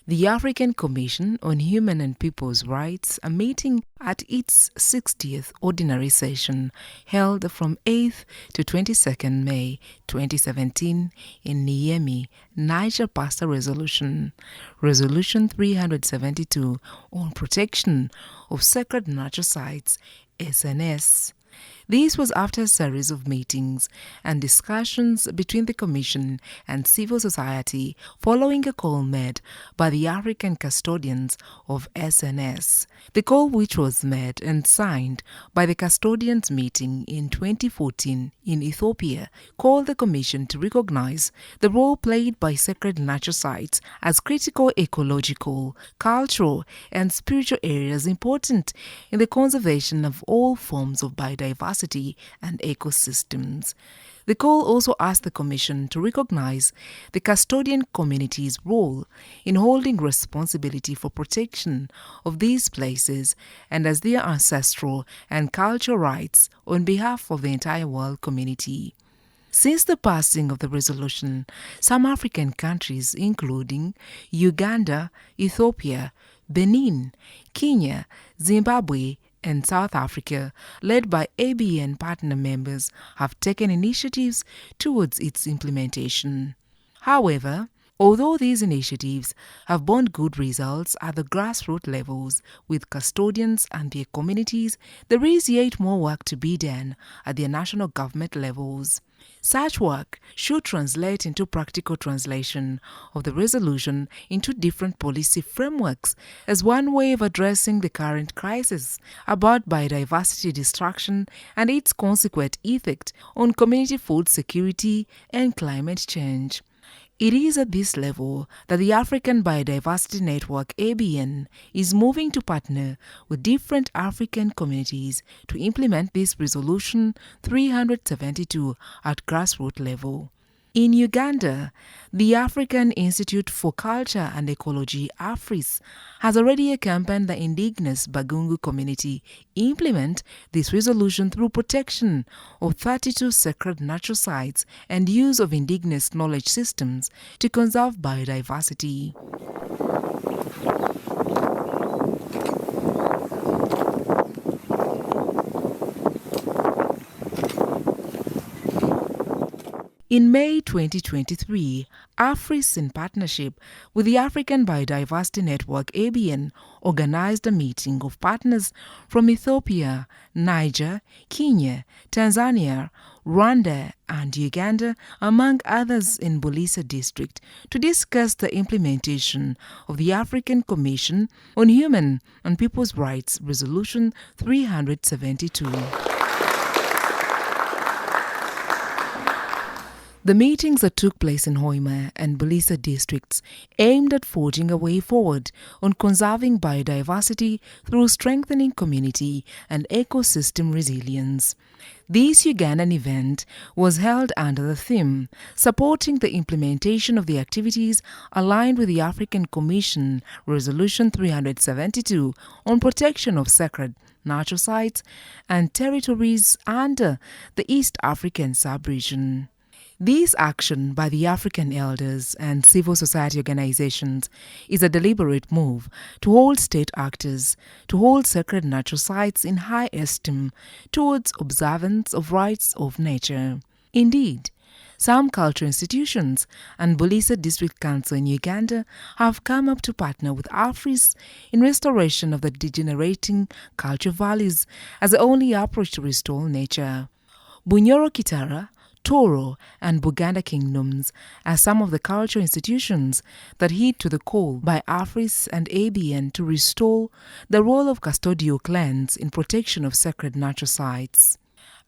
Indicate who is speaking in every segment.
Speaker 1: The African Commission on Human and People's Rights, a meeting at its 60th ordinary session held from 8th to 22nd May 2017 in Niamey, Niger, passed a Resolution 372 on protection of sacred natural sites, SNS. This was after a series of meetings and discussions between the Commission and civil society following a call made by the African custodians of SNS. The call, which was made and signed by the custodians meeting in 2014 in Ethiopia, called the Commission to recognize the role played by sacred natural sites as critical ecological, cultural, and spiritual areas important in the conservation of all forms of biodiversity and ecosystems. The call also asked the Commission to recognize the custodian community's role in holding responsibility for protection of these places and as their ancestral and cultural rights on behalf of the entire world community. Since the passing of the resolution, some African countries, including Uganda, Ethiopia, Benin, Kenya, Zimbabwe, and South Africa, led by ABN partner members, have taken initiatives towards its implementation. However, although these initiatives have borne good results at the grassroots levels with custodians and their communities, there is yet more work to be done at their national government levels. Such work should translate into practical translation of the resolution into different policy frameworks as one way of addressing the current crisis about biodiversity destruction and its consequent effect on community food security and climate change. It is at this level that the African Biodiversity Network ABN is moving to partner with different African communities to implement this Resolution 372 at grassroots level. In Uganda, the African Institute for Culture and Ecology, Africe, has already accompanied the indigenous Bagungu community implement this resolution through protection of 32 sacred natural sites and use of indigenous knowledge systems to conserve biodiversity. In May 2023, Africe, in partnership with the African Biodiversity Network ABN, organized a meeting of partners from Ethiopia, Niger, Kenya, Tanzania, Rwanda, and Uganda, among others, in Bulisa district, to discuss the implementation of the African Commission on Human and People's Rights Resolution 372. The meetings that took place in Hoima and Bulisa districts aimed at forging a way forward on conserving biodiversity through strengthening community and ecosystem resilience. This Ugandan event was held under the theme supporting the implementation of the activities aligned with the African Commission Resolution 372 on protection of sacred natural sites and territories under the East African sub-region. This action by the African elders and civil society organizations is a deliberate move to hold state actors to hold sacred natural sites in high esteem towards observance of rights of nature. Indeed, some cultural institutions and Bulisa District Council in Uganda have come up to partner with Africe in restoration of the degenerating cultural values as the only approach to restore nature. Bunyoro Kitara, Toro, and Buganda kingdoms are some of the cultural institutions that heed to the call by Africe and ABN to restore the role of custodial clans in protection of sacred natural sites.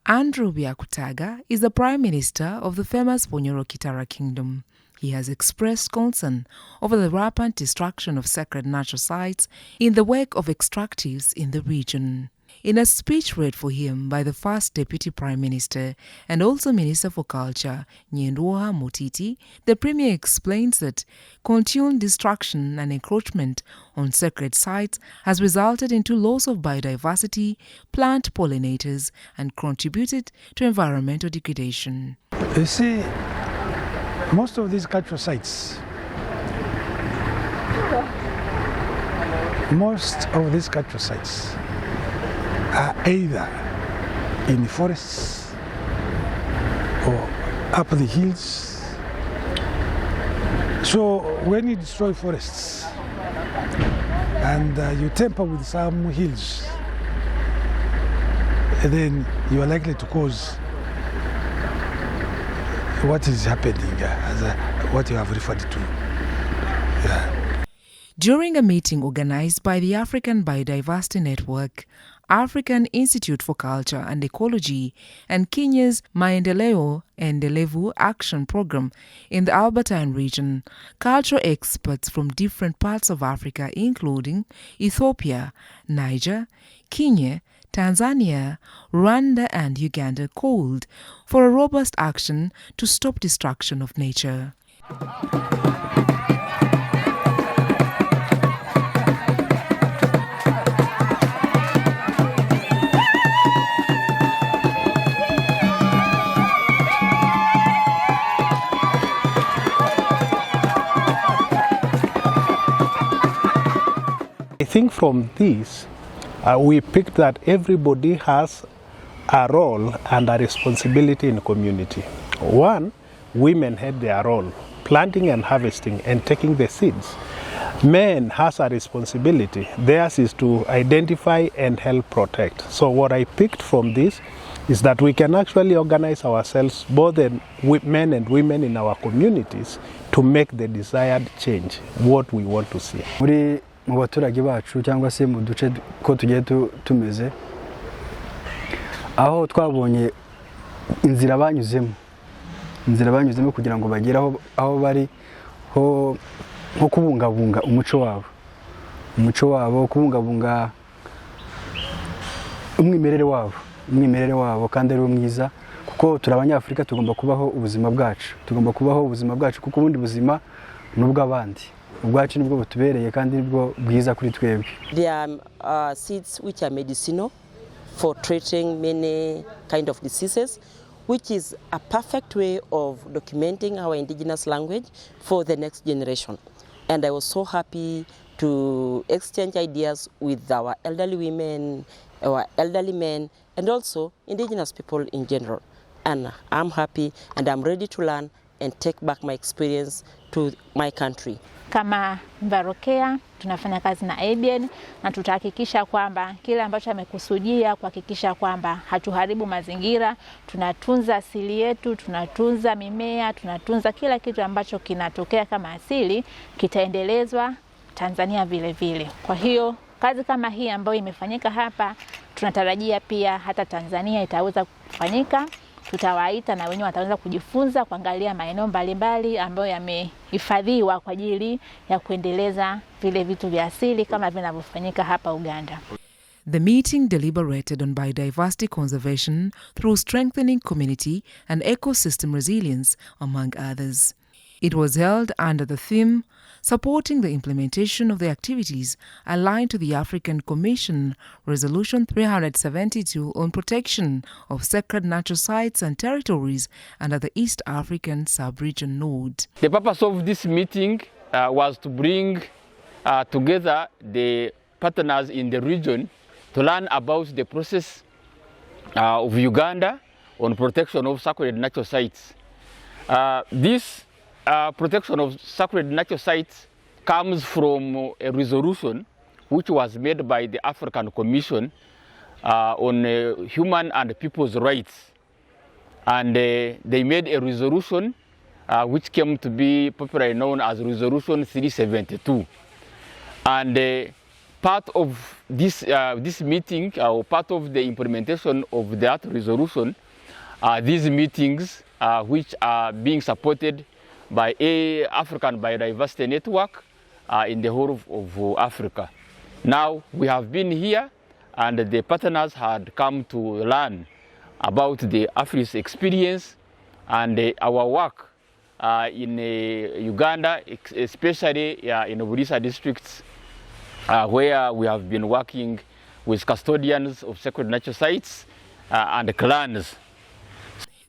Speaker 1: Andrew Byakutaga is the Prime Minister of the famous Bunyoro Kitara Kingdom. He has expressed concern over the rampant destruction of sacred natural sites in the wake of extractives in the region. In a speech read for him by the first Deputy Prime Minister and also Minister for Culture, Nyenduoha Mutiti, the Premier explains that continued destruction and encroachment on sacred sites has resulted into loss of biodiversity, plant pollinators, and contributed to environmental degradation.
Speaker 2: You see, most of these cultural sites Most of these cultural sites are either in the forests or up the hills. So when you destroy forests and you tamper with some hills, then you are likely to cause what is happening as what you have referred to. Yeah.
Speaker 1: During a meeting organized by the African Biodiversity Network, African Institute for Culture and Ecology, and Kenya's Maendeleo Endelevu Action Program in the Albertine region, cultural experts from different parts of Africa, including Ethiopia, Niger, Kenya, Tanzania, Rwanda and Uganda, called for a robust action to stop destruction of nature.
Speaker 3: I think from this, we picked that everybody has a role and a responsibility in the community. One, women had their role, planting and harvesting and taking the seeds. Men has a responsibility. Theirs is to identify and help protect. So what I picked from this is that we can actually organize ourselves, both men and women in our communities, to make the desired change, what we want to see.
Speaker 4: Mu baturage bacu cyangwa se mu duce ko tugiye tumeze aho twabonye inzira banyuzemo kugira ngo bagere aho bari ho kubungabunga umuco wabo kubungabunga umwimerere wabo kandi ari mwiza kuko turi abanyafrika tugomba kubaho ubuzima bwacu kuko ubundi buzima n'ubw'abandi. There
Speaker 5: are seeds which are medicinal for treating many kind of diseases, which is a perfect way of documenting our indigenous language for the next generation. And I was so happy to exchange ideas with our elderly women, our elderly men, and also indigenous people in general. And I'm happy and I'm ready to learn and take back my experience to my country.
Speaker 6: Kama Mbarokea tunafanya kazi na ABN na tutahakikisha kwamba kile ambacho amekusudia kuhakikisha kwamba hatuharibu mazingira, tunatunza asili yetu, tunatunza mimea, tunatunza kila kitu ambacho kinatokea kama asili kitaendelezwa Tanzania vile vile. Kwa hiyo kazi kama hii ambayo imefanyika hapa tunatarajia pia hata Tanzania itaweza kufanyika. Tutawaita na wenyewe wataanza kujifunza kuangalia maeneo mbalimbali ambayo yamehifadhiwa kwa ajili ya kuendeleza vile vitu vya asili kama vinavyofanyika hapa Uganda.
Speaker 1: The meeting deliberated on biodiversity conservation through strengthening community and ecosystem resilience, among others. It was held under the theme supporting the implementation of the activities aligned to the African Commission Resolution 372 on protection of sacred natural sites and territories under the East African Sub-Region Node.
Speaker 7: The purpose of this meeting was to bring together the partners in the region to learn about the process of Uganda on protection of sacred natural sites. This protection of sacred natural sites comes from a resolution which was made by the African Commission on human and people's rights. And they made a resolution which came to be popularly known as Resolution 372. And part of this, this meeting, or part of the implementation of that resolution, these meetings which are being supported by a African Biodiversity Network in the whole of Africa. Now we have been here and the partners had come to learn about the Africe experience and our work in Uganda, especially in Burisa districts, where we have been working with custodians of sacred natural sites and clans.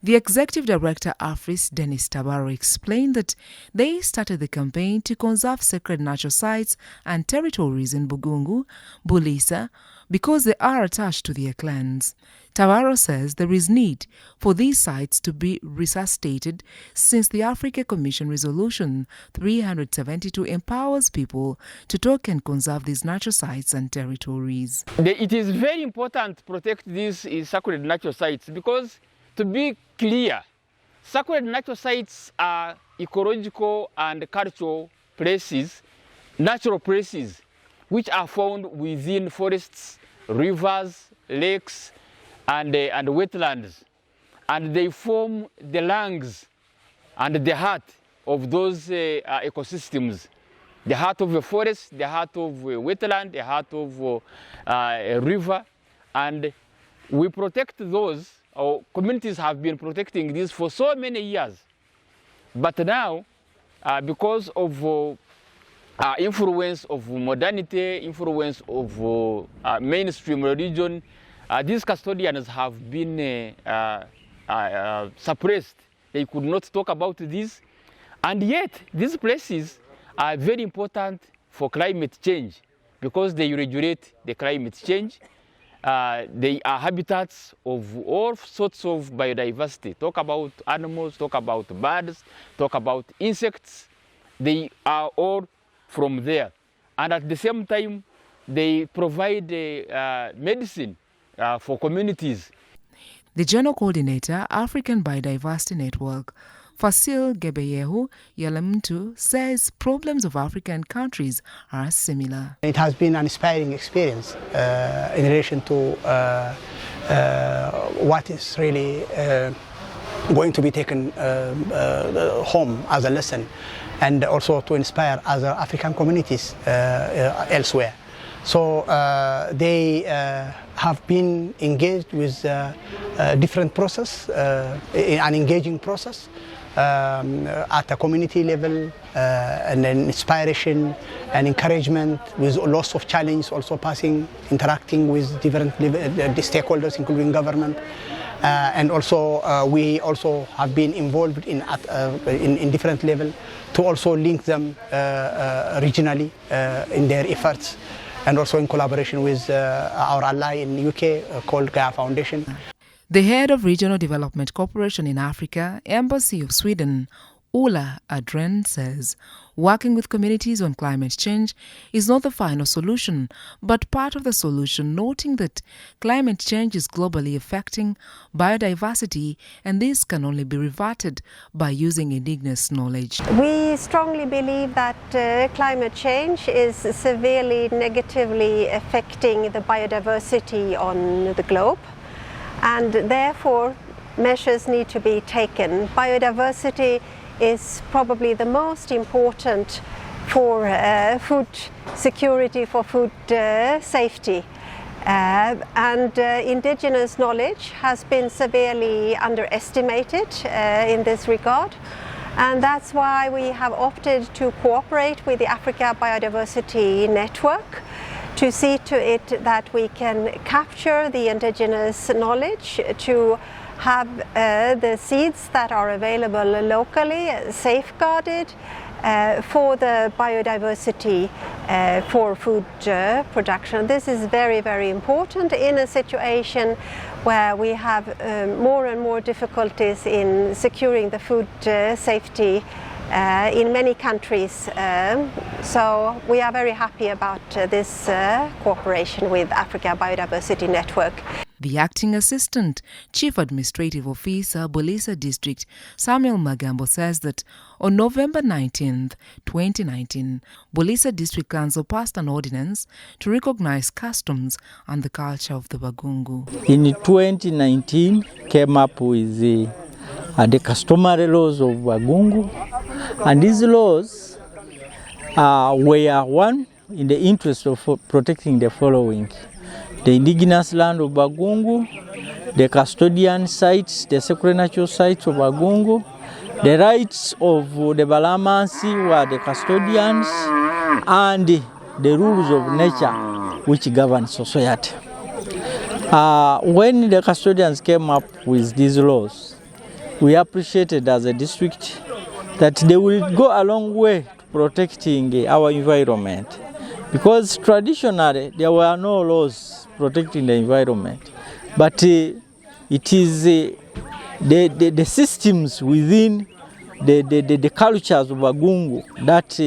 Speaker 1: The executive director, Africe Dennis Tabaro, explained that they started the campaign to conserve sacred natural sites and territories in Bugungu, Bulisa, because they are attached to their clans. Tabaro says there is need for these sites to be resuscitated since the Africa Commission Resolution 372 empowers people to talk and conserve these natural sites and territories.
Speaker 7: It is very important to protect these sacred natural sites because, to be clear, sacred natural sites are ecological and cultural places, natural places, which are found within forests, rivers, lakes, and wetlands. And they form the lungs and the heart of those ecosystems. The heart of a forest, the heart of a wetland, the heart of a river. And we protect those. Our communities have been protecting this for so many years. But now, because of influence of modernity, influence of mainstream religion, these custodians have been suppressed. They could not talk about this. And yet, these places are very important for climate change because they regulate the climate change. They are habitats of all sorts of biodiversity. Talk about animals, talk about birds, talk about insects. They are all from there. And at the same time, they provide medicine for communities.
Speaker 1: The General Coordinator, African Biodiversity Network, Fasil Gebeyehu Yalamtu, says problems of African countries are similar.
Speaker 8: It has been an inspiring experience in relation to what is really going to be taken home as a lesson, and also to inspire other African communities elsewhere. So they have been engaged with different process, an engaging process at a community level, and then inspiration and encouragement with lots of challenge, also interacting with different stakeholders, including government. And also we also have been involved in different levels to also link them regionally in their efforts, and also in collaboration with our ally in the UK called Gaia Foundation.
Speaker 1: The head of Regional Development Corporation in Africa, Embassy of Sweden, Ola Adren, says working with communities on climate change is not the final solution, but part of the solution, noting that climate change is globally affecting biodiversity, and this can only be reverted by using indigenous knowledge.
Speaker 9: We strongly believe that climate change is severely negatively affecting the biodiversity on the globe, and therefore measures need to be taken. Biodiversity is probably the most important for food security, for food safety. And indigenous knowledge has been severely underestimated in this regard. And that's why we have opted to cooperate with the Africa Biodiversity Network to see to it that we can capture the indigenous knowledge, to have the seeds that are available locally safeguarded for the biodiversity for food production. This is very, very important in a situation where we have more and more difficulties in securing the food safety in many countries. So we are very happy about this cooperation with Africa Biodiversity Network.
Speaker 1: The Acting Assistant Chief Administrative Officer, Bulisa District, Samuel Magambo, says that on November 19th, 2019, Bulisa District Council passed an ordinance to recognize customs and the culture of the Bagungu.
Speaker 10: In 2019, came up with the customary laws of Bagungu, and these laws were one in the interest of protecting the following: the indigenous land of Bagungu, the custodian sites, the sacred natural sites of Bagungu, the rights of the Balamansi were the custodians, and the rules of nature which govern society. When the custodians came up with these laws, we appreciated as a district that they will go a long way to protecting our environment, because traditionally there were no laws protecting the environment, but it is the systems within the cultures of Bagungu that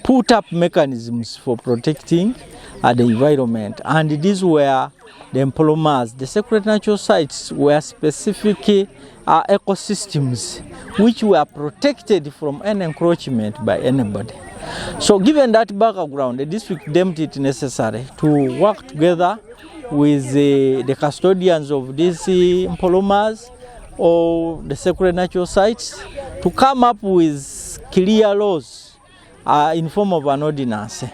Speaker 10: put up mechanisms for protecting the environment. And these were the employers. The sacred natural sites were specific ecosystems which were protected from any encroachment by anybody. So given that background, the district deemed it necessary to work together with the custodians of these employers or the sacred natural sites to come up with clear laws in form of an ordinance